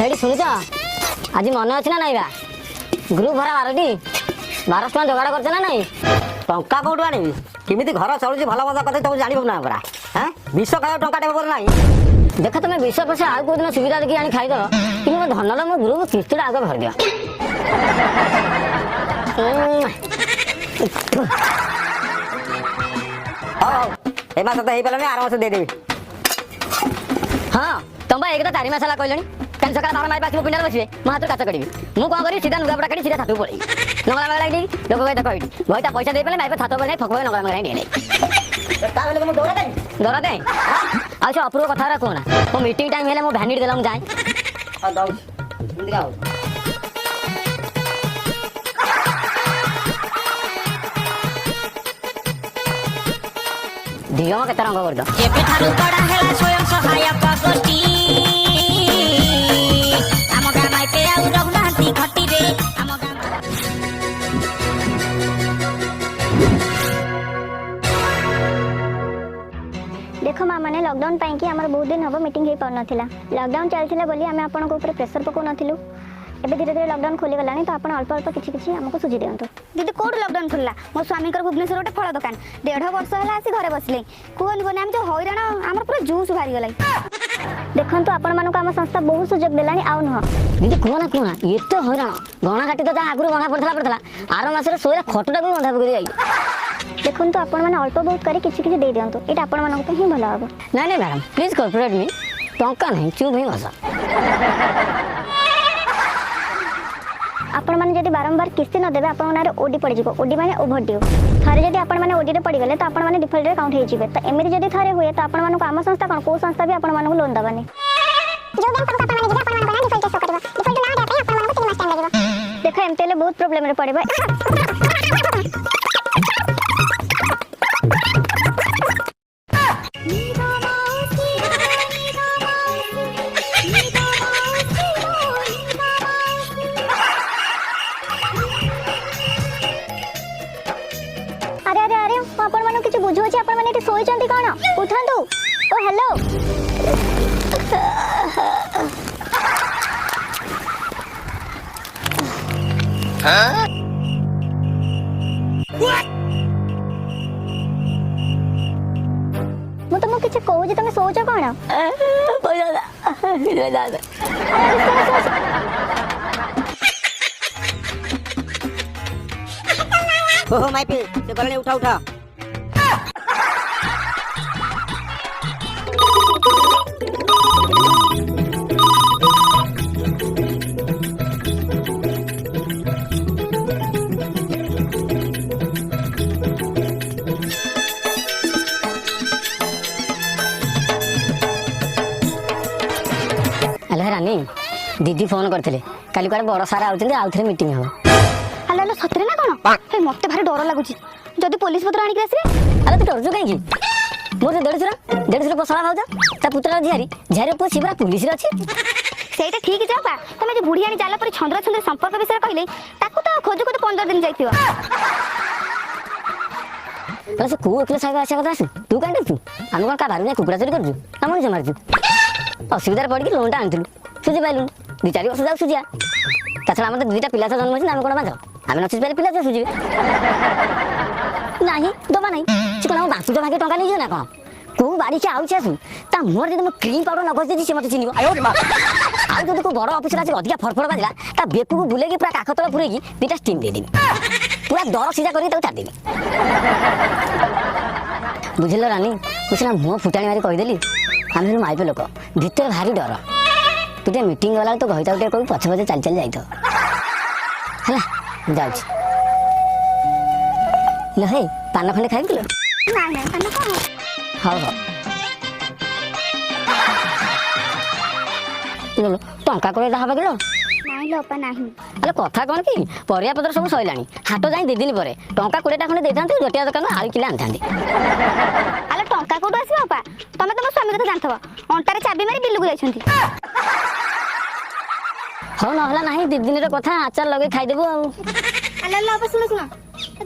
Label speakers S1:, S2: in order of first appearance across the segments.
S1: Heidi सुनिछ आज मन अछि ना नाइबा ग्रुप भरा 12टी 1200 टका जोगाड़ करछ ना नाही
S2: टंका कोठु आनिबी किमिति घर चलुची भल भल कथे तू जानिबो ना परा हैं विश्व खाय टंका देबो पर नाही
S1: देख तुम विष पैसा आउ को दिन सुविधा देखि आनी खाई दो कि मो धनल मो ग्रुप किस्तीटा आगे भर दियो
S2: हां ए मास त हेई पेलनी आर मास दे देबी
S1: हां तुम एक तारी मसाला कहलनी कान सकाळ 12 मारी पास पिंडार बसिबे म हाथ काच कडिबी मु कोन करी सीधा नुगा पटा काडी सीधा छातु पळी नगला नगला लागदी लोक कहै त कहै भइता पैसा दे पेले माइपे छातो पळे फकवे नगला नगला दे
S2: ता बेले मु
S1: दरा दे आ से अपूर्व कथा रा कोना मो मीटिंग टाइम हेले मो भैनिट देला मु जाय
S2: आ दौ इंदी गाओ
S1: दियो केते रंग कर दो
S3: एबे थारु पड़ा हेला स्वयं सहायक गोष्ठी आम गाँ माइपे आउ रहुनांती घटी रे आम गाँ
S4: देख माँ मैंने लॉकडाउन पाई कि आमर बहुत दिन हम मीटिंग हो पार नाला लॉकडाउन चलता बोली आम आपण प्रेसर पकाऊ नथिलु एबे धीरे धीरे लॉकडाउन खोली गलानी तो आपण अल्प अल्प किछि हमको सुझी दियंतु दीदी कोड लॉकडाउन खोलला मो स्वामी कर भुवनेश्वर गोटे फल दुकान 1.5 वर्ष होला आसी घरे बसले कोन बने हम जो हैरान हमर पूरा जूस भारी गलाई देखंतु आपण मानको हम संस्था बहुत सुजोग देलानी आउ न
S1: दीदी कोना एते हैरान गणा काटी तो जा आगुर गणा पड़थला आरो मासरे सोयरा खटटा भी बंधा पकरी जाई
S4: देखंतु आपण माने अल्प बहुत करी किछि दे दियंतु एटा आपण मानको ही भला हबो
S1: नहीं मैडम प्लीज कॉर्पोरेट मी टंका नहीं चुप ही बस
S4: आपण माने जदि बारंबार किस्ती न देबे आपण माने ओडी पड़ जिवो ओडी माने ओवरड्यू थारे जदि आपण माने ओडी रे पड़ी गले तो आपण माने डिफॉल्ट रे काउंट हे जिवे तो एमिति जदि थारे होए तो आपण माने काम संस्था कोन को संस्था भी आपण माने लोन दबानी जो बैंक को आपण माने जिवे आपण माने डिफॉल्ट केस करबो डिफॉल्ट ना देते आपण माने 3 मास टाइम लागबो देखो एमते ले बहुत प्रॉब्लम रे पड़बो बुझो छी अपन माने सोई चंती कोन उठंतु ओ हेलो हां मु तुम किछ कहू जे तुम सोच कोन
S2: ओहो माइपे से गलने उठा उठा
S1: हेलो रानी दीदी फोन करथिले काली कोड बड़ सारा आउतले आउथरे मीटिंग हो
S4: हेलो हेलो सतरे ना कोन हे मते भारी डर लागुची जदी पुलिस पत्र आनी के आसीबे
S1: अरे तू डर जो काई की मोर देड़सरा बसला भाउजा ता पुत्रा झियारी पो सिबरा पुलिस रे अछि
S4: सेटा ठीक जाबा तमे जे बुढ़ियानी जाला पर छंद्र छंद्र संपर्क विषय कहले ताकू तो खोजु को 15 दिन जाइथियो
S1: अरे से को एकले सागा आशा कथा तू कांडे तू हम कोन का भारी कुकुड़ा चोरी करजु हमन जे मारजु असुविधा पड़ के लोनटा आनथिलु सुझी पाइलु 2-4 वर्ष जाउ सुझिया ताछला हमर दुईटा पिला जन्म होछि हम कोन बाज हम नछि पाइले पिला से सुझिबे नाही दबा नाही चिकन हम बासु भागे टंका नै ना कोन को बाड़ी से आउ छसु ता मोर जे क्रीम पाउडर न गछि से मते चिनिबो आयो मा आ जदि को बड़ ऑफिसर आसी अधिका फरफर बाजिला ता बेकु को बुलेगी पूरा काखतळ पुरेगी दुईटा स्टीम दे देबी पूरा दर सीधा करी त छाड़ देबी बुझिलो रानी कुछना मुंह फुटाणी मारी कहि देली हम हेनु माइपे लोक भीतर भारी डर तुटे मीटिंग वाला तो गहिता उटे कोई पछ पछ चल चल जाई तो हला जाउछ ल हे पान खंडे खाइ दिलो
S4: ना ना पान को
S1: हां हां लो टंका करे दहा बगिलो
S4: नाही लोपा नाही
S1: अरे कथा कोन की परिया पत्र सब सइलानी हाटो जाई 2 दिन परे टंका 20 टा खंडे देथांती रोटिया दुकान आलू किलो आनथांती
S4: अरे टंका कोड आसी बापा तमे तो स्वामी कथा जानथबा अंटारे चाबी मारी बिल्लु गई छंती
S1: हो न हला नाही 2 दिन रे कथा आचार लगे खाइ देबो
S4: अल्लाह अल्लाह बस सुनो सुनो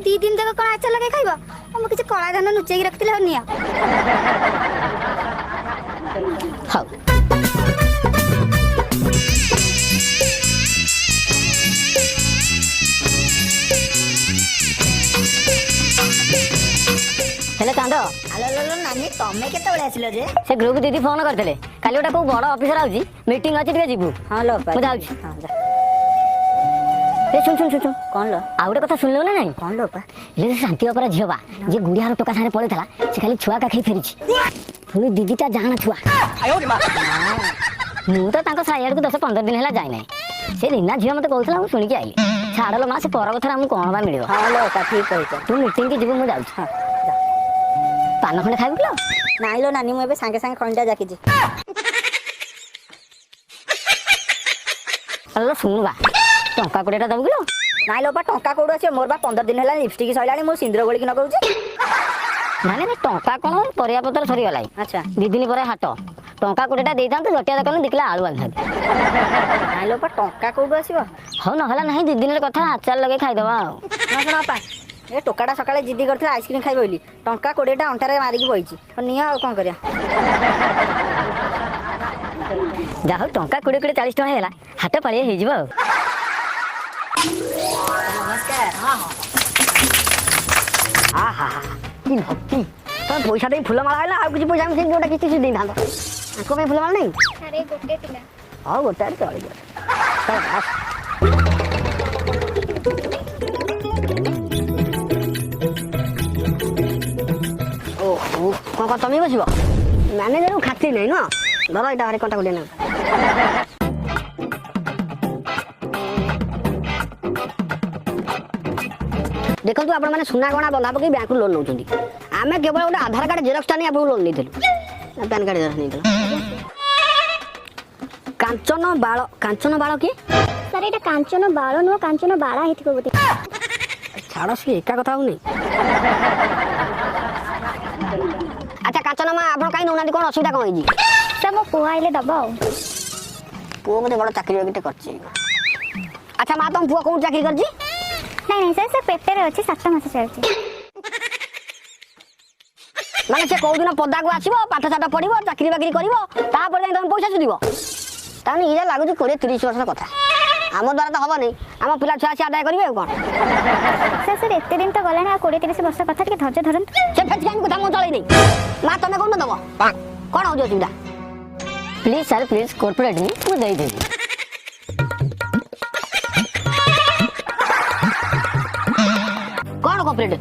S4: 2 दिन तक कोन आचार लगे खाइबो हम किछ कळा धान नुचेई रखतिले हो निया
S1: हाउ
S3: ତମେ କେତେବେଳେ ଆସିଲ ଯେ?
S1: ସେ ଗ୍ରୁପ ଦିଦି ଫୋନ କରିଥିଲେ କାଲି ଗୋଟେ କୋଉ ବଡ ଅଫିସର ଆଉଛି ମିଟିଂ ଅଛି ଟିକେ ଯିବୁ।
S2: ହଁ ଲୋ
S1: ମୁଁ ଯାଉଛି।
S2: ହଁ ଯା।
S1: ଏ ଶୁଣ ଶୁଣ ଶୁଣ
S2: କଣ ଲୋ?
S1: ଆଉ ଗୋଟେ କଥା ଶୁଣିଲୁ ନା ନାଇଁ?
S2: କଣ ଲୋ ଅପା?
S1: ଏ ଶାନ୍ତି ଅପରା ଝିଅ ବା ଯେ ଗୁଡିଆର ଟୋକା ସାଙ୍ଗରେ ପଳେଇଥିଲା ସେ ଖାଲି ଛୁଆ କାଖେଇ ଫେରିଛି ପୁଣି ଦିଦିଟା ଜାଣା ଛୁଆ। ମୁଁ ତ ତାଙ୍କ ସାହି ଆଡକୁ 10-15 ଦିନ ହେଲା ଯାଇନାହିଁ। ସେ ରୀନା ଝିଅ ମତେ କହୁଥିଲା ମୁଁ ଶୁଣିକି ଆଇଲି। ଛାଡ ଲୋ ମା ସେ ପର କଥାରେ ଆମକୁ କଣ ବା ମିଳିବ।
S2: ହଁ ଲୋ ଅପା ଠିକ କହିଛ।
S1: ତୁ ମିଟିଂ କି ଯିବୁ ମୁଁ ଯାଉଛି।
S2: ହଁ ଯା।
S1: ପାନ ଖଣ୍ଡେ ଖାଇବୁ କିଲୋ?
S2: ନାଇଁ ଲୋ ନାନୀ ମୁଁ ଏବେ ସାଙ୍ଗେ ସାଙ୍ଗେ ଖଣ୍ଡିଆ ଜାକିଛି।
S1: ଆଲୋ ଶୁଣୁ ବା ଟଙ୍କା 20ଟା ଦବୁ କିଲୋ?
S2: ନାଇଁ ଲୋ ଅପା ଟଙ୍କା କୋଉଠୁ ଆସିବ? ମୋର ବା 15 ଦିନ ହେଲା ଲିପଷ୍ଟିକ ସଇଲାଣି ମୁଁ ସିନ୍ଦୁର ଗୋଳିକି ନଗଉଛି।
S1: ମାନେ ଟଙ୍କା କଣ ପରିବା ପତ୍ର ସରିଗଲାଣି।
S2: ଆଚ୍ଛା
S1: 2 ଦିନ ପରେ ହାଟ ଟଙ୍କା 20ଟା ଦେଇଥାନ୍ତୁ ଜଟିଆ ଦୋକାନ 2 କିଲୋ ଆଳୁ ଆଣିଥାନ୍ତି।
S2: ନାଇଁ ଲୋ ଅପା ଟଙ୍କା କୋଉଠୁ ଆସିବ?
S1: ହଉ ନହେଲା ନାହିଁ 2 ଦିନରେ କଥା ଆଚାର ଲଗେଇ ଖାଇଦବା ଆଉ।
S2: ହଁ ଶୁଣ ଅପା ଏ ଟୋକାଟା ସକାଳେ ଜିଦି କରିଥିଲା ଆଇସ୍କ୍ରିମ୍ ଖାଇବ ବୋଲି ଟଙ୍କା 20ଟା ଅଣ୍ଟାରେ ମାରିକି ବଇଛି ନିଅ ଆଉ କଣ କରିବା।
S1: ଯାହା ହଉ ଟଙ୍କା 20 40 ଟଙ୍କା ହେଲା ହାଟ ପାଳିଆ ହେଇଯିବ ଆଉ।
S2: ନମସ୍କାର।
S1: ଆହା କି ଭକ୍ତି ତମେ ପଇସା ଦେଇ ଫୁଲ ମାଳ ହେଲା ଆଉ କିଛି ପଇସା ମିଶେଇ ଯୋଉଟା କିଛି ସେ ଦେଇଥାନ୍ତ। ଆଙ୍କ ପାଇଁ ଫୁଲ ମାଳ ନାହିଁ?
S4: ଆରେ ଗୋଟେ ଥିଲା।
S1: ହଉ ଗୋଟେ ଆଡେ ଚଳିଯିବ। ଓହୋ କଣ ତମେ ବସିବ? ମ୍ୟାନେଜର ଖାତିର ନାହିଁ ନା ଧର ଏଇଟା ଭାରି କଣ୍ଟା କୋଟିଆ ନାହିଁ। ଦେଖନ୍ତୁ ଆପଣ ମାନେ ସୁନା ଗଣା ବନ୍ଧା ପକେଇ ବ୍ୟାଙ୍କରୁ ଲୋନ୍ ନେଉଛନ୍ତି। ଆମେ କେବଳ ଗୋଟେ ଆଧାର କାର୍ଡ ଜେରକ୍ସଟା ନେଇ ଆପଣଙ୍କୁ ଲୋନ୍ ନେଇଥିଲୁ। ପ୍ୟାନ୍ କାର୍ଡ ଜେରକ୍ସ ନେଇଥିଲୁ। କାଞ୍ଚନ ବାଳ କିଏ?
S4: ସାର୍ ଏଇଟା କାଞ୍ଚନ ବାଳ ନୁହଁ କାଞ୍ଚନ ବାଳା ହେଇଥିବ ବୋଧେ।
S1: ଛାଡ଼ ସିଏ ଏକା କଥା ହଉନି। ଆଚ୍ଛା କାଞ୍ଚନ ମା ଆପଣ କାହିଁ ନେଉନାହାନ୍ତି କ'ଣ ଅସୁବିଧା କ'ଣ ହେଇଛି?
S4: ସାର୍ ମୋ ପୁଅ ଆଇଲେ ଦବ ଆଉ।
S1: ପୁଅ ବୋଧେ ବଡ଼ ଚାକିରି ବାକିରି କରିଛି। ଆଚ୍ଛା ମା ତମ ପୁଅ କୋଉଠି ଚାକିରି କରିଛି?
S4: ନାଇଁ ନାଇଁ ସାର୍ ସେ ପେଟରେ ଅଛି 7 ମାସ ଚାଲିଛି।
S1: ମାନେ ସେ କୋଉଦିନ ପଦାକୁ ଆସିବ ପାଠ ସାଠ ପଢିବ ଚାକିରି ବାକିରି କରିବ ତାପରେ ଯାଇ ତମେ ପଇସା ସୁଝିବ? ତାହେଲେ ଇଏ ଲାଗୁଛି 20-30 ବର୍ଷର କଥା। ଆମ ଦ୍ୱାରା ତ ହବନି ଆମ ପିଲା ଛୁଆ ଆସି ଆଦାୟ କରିବେ ଆଉ କ'ଣ?
S4: ସାର୍ ଏତେ ଦିନ ତ ଗଲାଣି ଆଉ 20-30 ବର୍ଷ କଥା ଟିକେ ଧୈର୍ଯ୍ୟ ଧରନ୍ତୁ।
S1: ସେ ଫେଚକାମି କଥା ମୁଁ ଚଳେଇ ନେଇ। ମା ତମେ କୋଉଦିନ ଦବ? କ'ଣ ହଉଛି ଅସୁବିଧା? ପ୍ଲିଜ୍ ସାର୍ ପ୍ଲିଜ୍ କର୍ପୋରେଟ୍ ମୁଁ ଦେଇଦେବି। କ'ଣ କର୍ପୋରେଟ୍?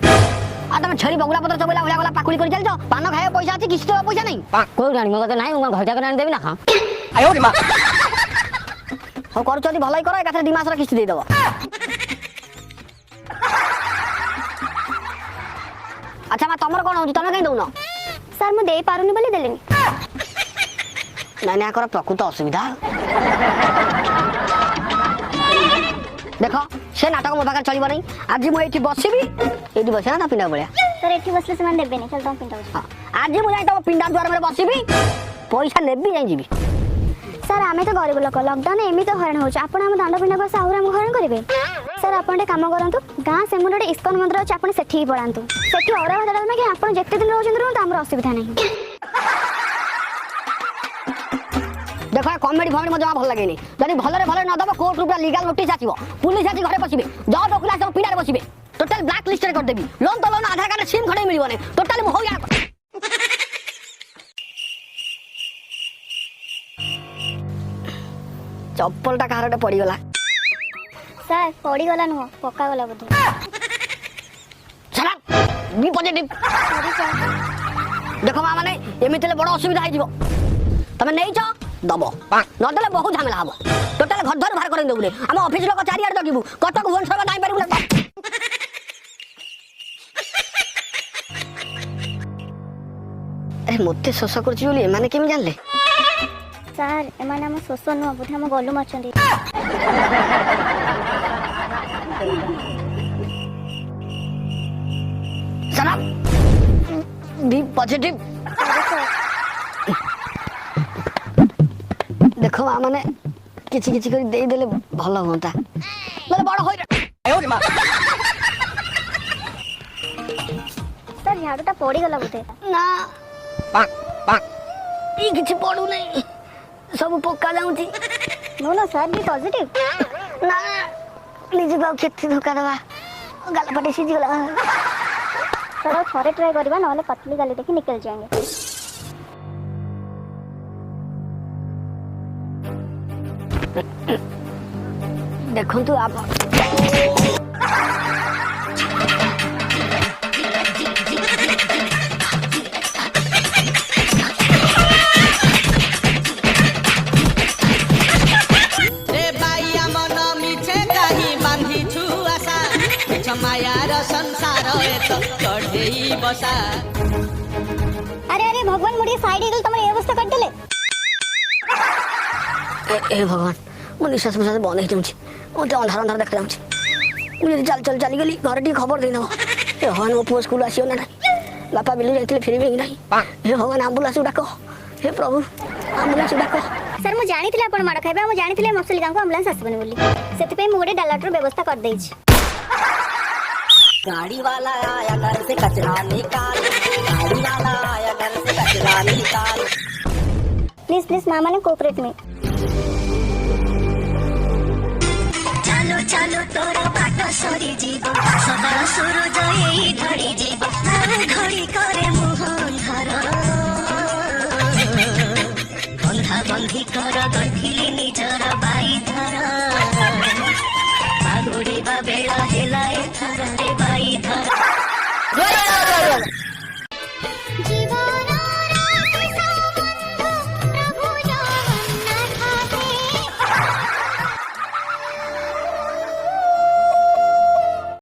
S1: ଆଉ ତମେ ଛେଳି ବଗୁଲା ପତ୍ର ଚବେଇଲା ଭଳିଆ ଗଲା ପାକୁଳି କରି ଚାଲିଛ ପାନ ଖାଇବା ପଇସା ଅଛି କିଛି ଦେବା ପଇସା ନାହିଁ। କୋଉଠି ଆଣିବ କଥା ନାହିଁ ମୁଁ ଘର ଜାଗାରେ ଆଣିଦେବି ନା। ହଁ ହଉ କରୁଛ ଯଦି ଭଲଇ କର ଏକାଥରେ 2 ମାସର କିସ୍ତି ଦେଇଦେବ। ଆଚ୍ଛା ମା ତମର କ'ଣ ହଉଛି ତମେ କାହିଁ ଦଉନ?
S4: ସାର୍ ମୁଁ ଦେଇପାରୁନି ବୋଲି ଦେଲିନି।
S1: ନାଇଁ ନାଇଁ ଆଙ୍କର ପ୍ରକୃତ ଅସୁବିଧା। ଦେଖ ସେ ନାଟକ ମୋ ପାଖରେ ଚଳିବ ନାହିଁ। ଆଜି ମୁଁ ଏଇଠି ବସିବି ଏଇଠି ବସିବା ନା ତା ପିଣ୍ଡା ଭଳିଆ।
S4: ସାର୍ ଏଠି ବସିଲେ ସେମାନେ ଦେବେନି ଚାଲ ତମ ପିଣ୍ଡା ବସ।
S1: ଆଜି ମୁଁ ଯାଇ ତମ ପିଣ୍ଡା ଦୁଆରରେ ବସିବି ପଇସା ନେବି ଯାଇ ଯିବି।
S4: ସାର୍ ଆମେ ତ ଗରିବ ଲୋକ ଲକଡାଉନ ଏମିତି ହଇରାଣ ହଉଛି ଆପଣ ଆମ ଦାଣ୍ଡ ପିଣ୍ଡା ବସ ଆହୁରି ଆମକୁ ହଇରାଣ କରିବେ? ସାର୍ ଆପଣ ଗୋଟେ କାମ କରନ୍ତୁ ଗାଁ ସେମୁଣ୍ଡ ଗୋଟେ ଇସ୍କନ ମନ୍ଦିର ଅଛି ଆପଣ ସେଠିକି ପଳାନ୍ତୁ। ସେଠି ଅରୁଆ ଭାତ ଡାଲମା କି ଆପଣ ଯେତେ ଦିନ ରହୁଛନ୍ତି ରୁହନ୍ତୁ ଆମର ଅସୁବିଧା ନାହିଁ।
S1: ଦେଖ କମେଡି ଫମେଡି ମୋ ଜମା ଭଲ ଲାଗେନି। ଯଦି ଭଲରେ ନ ଦେବ କୋର୍ଟରୁ ପୁରା ଲିଗାଲ ନୋଟିସ୍ ଆସିବ ପୁଲିସ ଆସି ଘରେ ବସିବେ ଜଜ୍ ଓକିଲ ସବୁ ପିଲାରେ ବସିବେ ଟୋଟାଲ ବ୍ଲାକ୍ ଲିଷ୍ଟରେ କରିଦେବି। ଲୋନ୍ ତ ଲୋନ୍ ଆଧାର କାର୍ଡ ସିମ୍ ଖଣ୍ଡେ ମିଳିବନି ଟୋଟାଲି ମୁଁ ହଇରାଣ। ଚପଲଟା କାହାର ଗୋଟେ ପଡ଼ିଗଲା।
S4: ସାର୍ ପଡ଼ିଗଲା ନୁହଁ ପକ୍କାଗଲା ବୋଧେ।
S1: ବି ପଜିଟିଭ। ଦେଖ ମା ମାନେ ଏମିତି ହେଲେ ବଡ଼ ଅସୁବିଧା ହେଇଯିବ। ତମେ ନେଇଛ ଦବ ନଦେଲେ ବହୁତ ଝାମେଲା ହବ। ଟୋଟାଲ ଘର ଧର ବାହାର କରେଇ ଦେବୁନି। ଆମ ଅଫିସ ଲୋକ ଚାରିଆଡ଼େ ଜଗିବୁ କଟକ ଭୁବନେଶ୍ୱର ଯାଇପାରିବୁ ନା। ମୋତେ ଶୋଷ କରୁଛି ବୋଲି ଏମାନେ କେମିତି ଜାଣିଲେ?
S4: ସାର୍ ଏମାନେ ଆମ ଶୋଷ ନୁହଁ ବୋଧେ ଆମ ଗଲୁମ ଅଛନ୍ତି।
S1: ବି ପଜିଟିଭ। ଦେଖ ମା ମାନେ କିଛି କିଛି କରି ଦେଇଦେଲେ ଭଲ ହୁଅନ୍ତା। ବଡ଼ ହଇରାଣ।
S4: ସାର୍ ଝାଡୁଟା ପଡ଼ିଗଲା ବୋଧେ।
S1: ନା କିଛି ପଡୁନାହିଁ ସବୁ ପକ୍କା ଯାଉଛି।
S4: ନୋ ସାର୍ ବି ପଜିଟିଭ।
S1: ନା ନିଜକୁ ଆଉ କେତେ ଧୋକା ଦେବା ଗାଲ ପାଟି ସିଝିଗଲା।
S4: ସାର୍ ଆଉ ଥରେ ଟ୍ରାଏ କରିବା ନହେଲେ ପତଲି ଗାଲି ଦେଖି ନିକल जाएंगे।
S1: ଦେଖନ୍ତୁ ଆପଣ
S5: मायार संसार चढ़े बसा
S4: अरे अरे भगवान मोर साइड हेगल तुम ये अवस्था कर देले
S1: ए भगवान मो निश्वास प्रश्वास बंद हो जाऊँगी मत अंधार अंधार देखा जाऊँगी मुझे चल चल चली गली घर टी खबर देन ए भगवान मो पुओ स्कूल आसो ना बापा बिलु जाते फेर ना हे भगवान आम्बुलांस डाक हे प्रभु आम्बुलांस डाक
S4: सर मु जानी आपण माड़ खाइबा मु जानी मफसली गाँव को एम्बुलेंस आसबनी बोली सेति पे मु गोटे डालाटर व्यवस्था कर देछि
S2: गाड़ी वाला आया घर से कचरा निकाल, गाड़ी वाला आया घर से कचरा निकाल।
S4: प्लीज प्लीज मामा ने कोऑपरेट में
S3: चलो चलो तोर बाट सरी जीव सदा सूरज एई ढड़ी जीव घड़ी करे मुह अंधार बंधा बंधी कर गंठिली निजर बाई धर बागुड़ीबा बेला हेला ए थर रे बाई धर